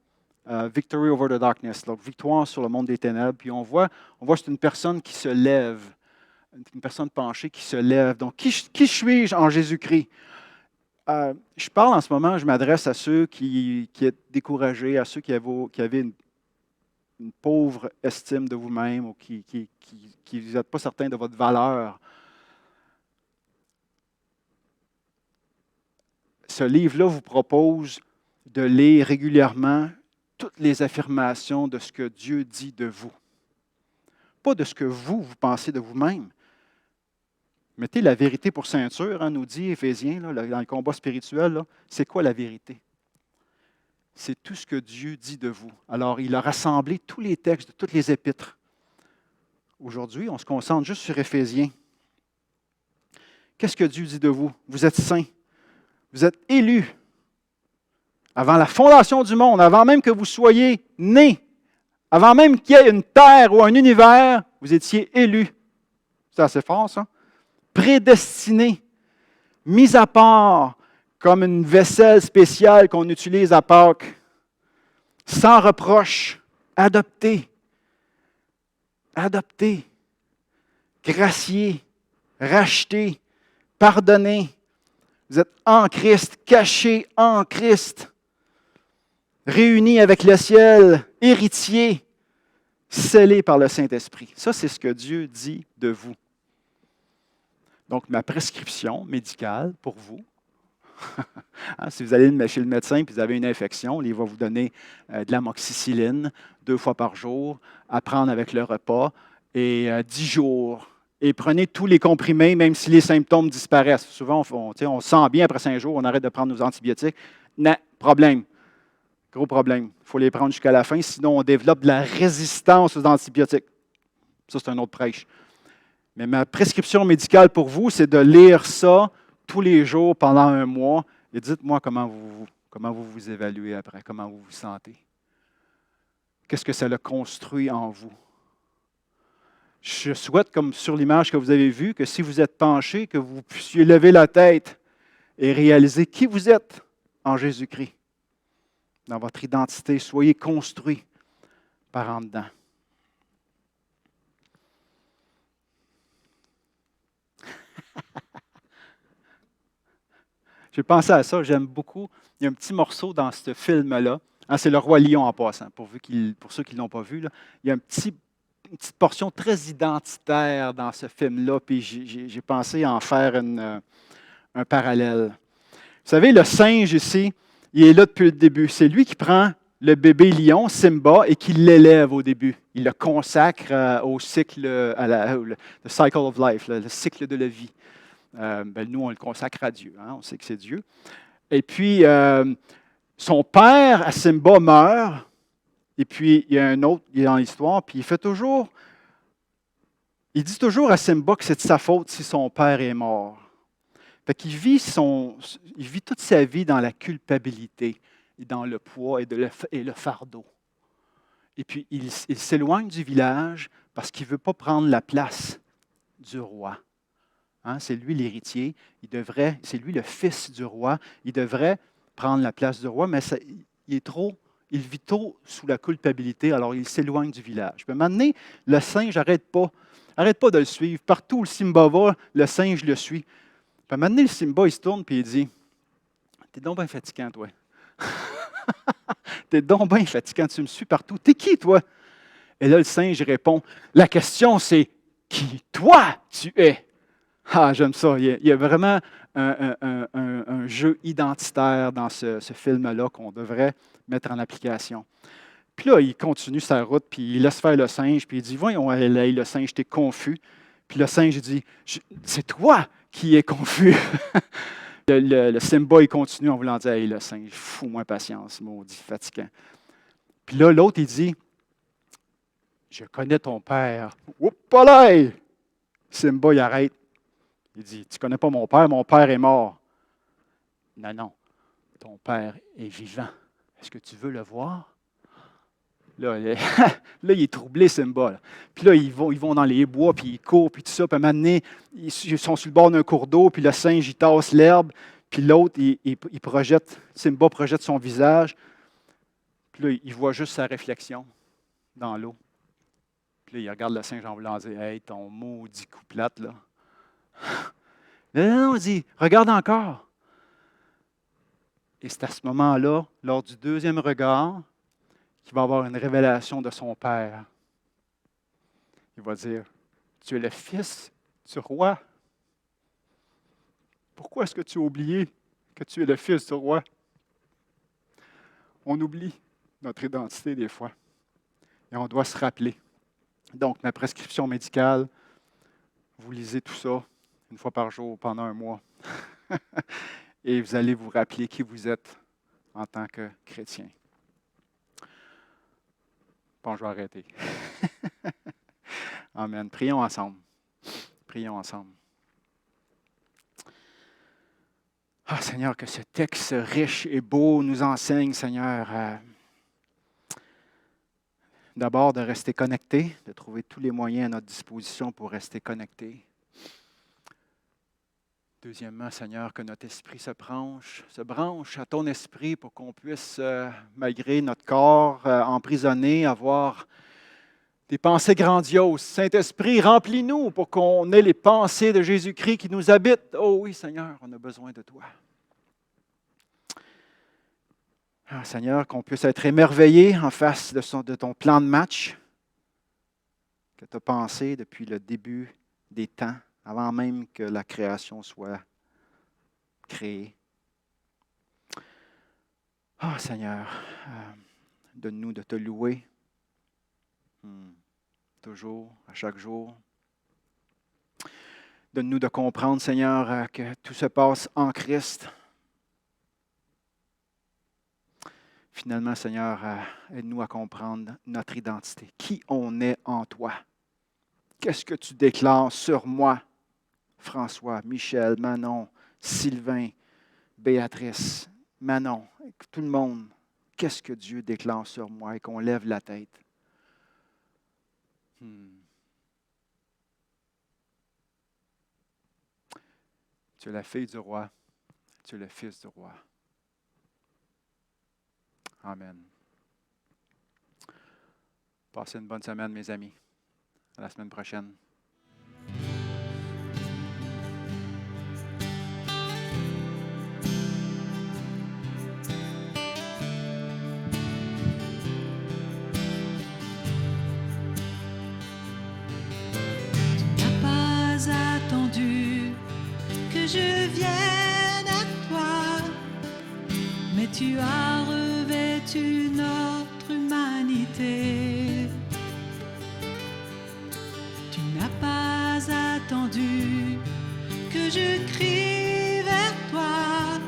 Victory over the darkness, donc victoire sur le monde des ténèbres. Puis on voit que c'est une personne qui se lève, une personne penchée qui se lève. Donc, qui suis-je en Jésus-Christ? Je parle en ce moment, je m'adresse à ceux qui sont découragés, à ceux qui avaient une pauvre estime de vous-même ou qui n'êtes pas certains de votre valeur. Ce livre-là vous propose de lire régulièrement toutes les affirmations de ce que Dieu dit de vous. Pas de ce que vous pensez de vous-même. Mettez la vérité pour ceinture, nous dit Éphésiens, là, dans le combat spirituel. Là, c'est quoi la vérité? C'est tout ce que Dieu dit de vous. Alors, il a rassemblé tous les textes de toutes les épîtres. Aujourd'hui, on se concentre juste sur Éphésiens. Qu'est-ce que Dieu dit de vous? Vous êtes saints. Vous êtes élus. Avant la fondation du monde, avant même que vous soyez nés, avant même qu'il y ait une terre ou un univers, vous étiez élus. C'est assez fort, ça. Prédestinés, mis à part comme une vaisselle spéciale qu'on utilise à Pâques, sans reproche, adoptés, graciés, rachetés, pardonnés. Vous êtes en Christ, cachés en Christ, réunis avec le ciel, héritiers, scellés par le Saint-Esprit. Ça, c'est ce que Dieu dit de vous. Donc, ma prescription médicale pour vous, si vous allez chez le médecin et vous avez une infection, il va vous donner de l'amoxicilline 2 fois par jour, à prendre avec le repas, et 10 jours. Et prenez tous les comprimés, même si les symptômes disparaissent. Souvent, on se sent bien après 5 jours, on arrête de prendre nos antibiotiques. Non, problème. Gros problème. Il faut les prendre jusqu'à la fin, sinon on développe de la résistance aux antibiotiques. Ça, c'est un autre prêche. Mais ma prescription médicale pour vous, c'est de lire ça tous les jours pendant 1 mois et dites-moi comment vous vous évaluez après, comment vous vous sentez. Qu'est-ce que ça a construit en vous? Je souhaite, comme sur l'image que vous avez vue, que si vous êtes penché, que vous puissiez lever la tête et réaliser qui vous êtes en Jésus-Christ. Dans votre identité, soyez construits par en dedans. J'ai pensé à ça, j'aime beaucoup. Il y a un petit morceau dans ce film-là. C'est Le Roi Lion en passant, pour ceux qui ne l'ont pas vu. Là. Il y a une petite portion très identitaire dans ce film-là, puis j'ai pensé en faire un parallèle. Vous savez, le singe ici, il est là depuis le début. C'est lui qui prend le bébé lion, Simba, et qui l'élève au début. Il le consacre au cycle, le cycle of life, le cycle de la vie. Nous, on le consacre à Dieu. On sait que c'est Dieu. Et puis, son père, à Simba, meurt. Et puis, il y a un autre, il est dans l'histoire, puis il dit toujours à Simba que c'est de sa faute si son père est mort. Fait qu'il il vit toute sa vie dans la culpabilité, et dans le poids et le fardeau. Et puis, il s'éloigne du village parce qu'il ne veut pas prendre la place du roi. Hein, c'est lui l'héritier, c'est lui le fils du roi, il devrait prendre la place du roi, mais il vit trop sous la culpabilité, alors il s'éloigne du village. Puis à un moment donné, le singe n'arrête pas de le suivre. Partout où Simba va, le singe le suit. Puis à un moment donné, le Simba, il se tourne et il dit « T'es donc bien fatigant, toi. T'es donc bien fatigant, tu me suis partout. T'es qui, toi? » Et là, le singe répond « La question, c'est qui toi tu es? » Ah, j'aime ça. Il y a vraiment un jeu identitaire dans ce film-là qu'on devrait mettre en application. Puis là, il continue sa route, puis il laisse faire le singe, puis il dit « Voyons, le singe, t'es confus. » Puis le singe dit « C'est toi qui es confus. » Le Simba, il continue en voulant dire « Hey, le singe, fous-moi patience, maudit fatigant. » Puis là, l'autre, il dit « Je connais ton père. » Oups, là! Simba, il arrête. Il dit, tu ne connais pas mon père est mort. Non, non, ton père est vivant. Est-ce que tu veux le voir? Là, là il est troublé, Simba. Là. Puis là, ils vont dans les bois, puis ils courent, puis tout ça. Puis à un moment donné, ils sont sur le bord d'un cours d'eau, puis le singe, il tasse l'herbe, puis l'autre, Simba projette son visage. Puis là, il voit juste sa réflexion dans l'eau. Puis là, il regarde le singe en voulant dire, « Hey, ton maudit coup plate, là. » Non, il dit, regarde encore. Et c'est à ce moment-là, lors du deuxième regard, qu'il va avoir une révélation de son père. Il va dire, tu es le fils du roi. Pourquoi est-ce que tu as oublié que tu es le fils du roi? On oublie notre identité des fois. Et on doit se rappeler. Donc, ma prescription médicale, vous lisez tout ça une fois par jour pendant un mois. Et vous allez vous rappeler qui vous êtes en tant que chrétien. Bon, je vais arrêter. Amen. Prions ensemble. Prions ensemble. Ah, Seigneur, que ce texte riche et beau nous enseigne, Seigneur, d'abord de rester connectés, de trouver tous les moyens à notre disposition pour rester connectés. Deuxièmement, Seigneur, que notre esprit se branche à ton esprit pour qu'on puisse, malgré notre corps emprisonné, avoir des pensées grandioses. Saint-Esprit, remplis-nous pour qu'on ait les pensées de Jésus-Christ qui nous habitent. Oh oui, Seigneur, on a besoin de toi. Ah, Seigneur, qu'on puisse être émerveillé en face de ton plan de match que tu as pensé depuis le début des temps, avant même que la création soit créée. Ah, Seigneur, donne-nous de te louer, toujours, à chaque jour. Donne-nous de comprendre, Seigneur, que tout se passe en Christ. Finalement, Seigneur, aide-nous à comprendre notre identité. Qui on est en toi? Qu'est-ce que tu déclares sur moi? François, Michel, Manon, Sylvain, Béatrice, Manon, tout le monde. Qu'est-ce que Dieu déclare sur moi et qu'on lève la tête? Tu es la fille du roi, tu es le fils du roi. Amen. Passez une bonne semaine, mes amis. À la semaine prochaine. Attendu que je vienne à toi, mais tu as revêtu notre humanité. Tu n'as pas attendu que je crie vers toi,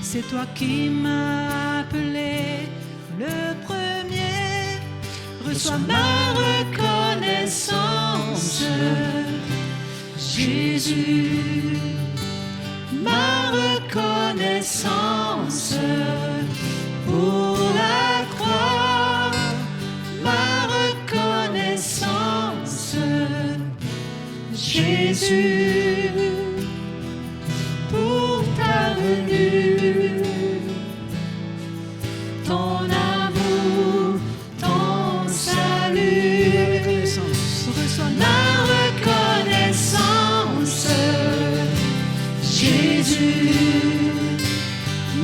c'est toi qui m'as appelé le premier. reçois ma reconnaissance. Jésus, ma reconnaissance pour la croix, ma reconnaissance. Jésus, pour ta venue, ton amour, ton salut, reçois ma reconnaissance. Jésus,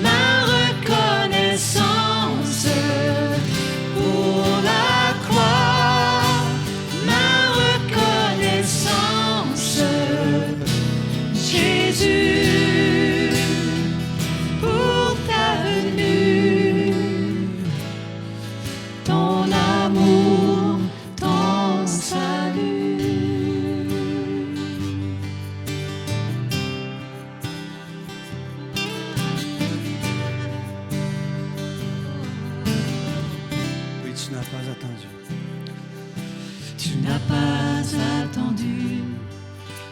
ma reconnaissance pour la croix, ma reconnaissance. Jésus, pour ta venue, ton amour, ton salut. Oui, tu n'as pas attendu. Tu n'as pas attendu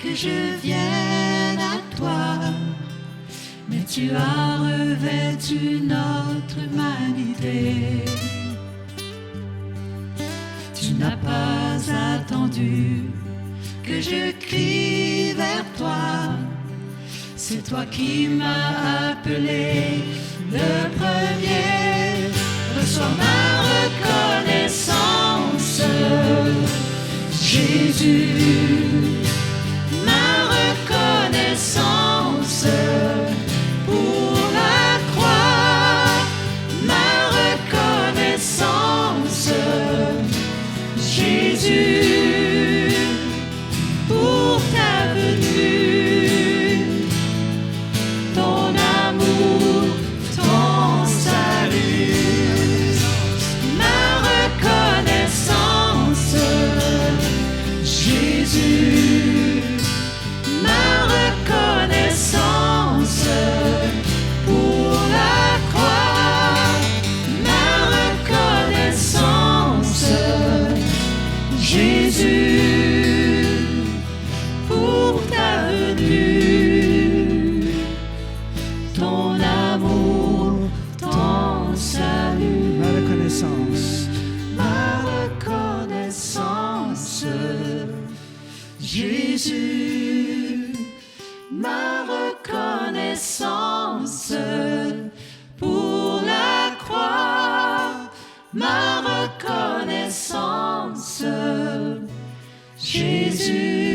que je vienne à toi, mais tu as revêtu notre humanité. Tu n'as pas attendu que je crie vers toi. C'est toi qui m'as appelé le premier. Reçois ma reconnaissance. Jésus, ma reconnaissance pour la croix, ma reconnaissance. Jésus, pour ta venue, ton amour, ton salut, ma reconnaissance. Jésus, ma reconnaissance pour la croix, ma reconnaissance. Jésus, pour ta venue, ton amour, ton salut, Ma reconnaissance. ma reconnaissance. Jésus, ma reconnaissance pour la croix, ma reconnaissance. Jésus,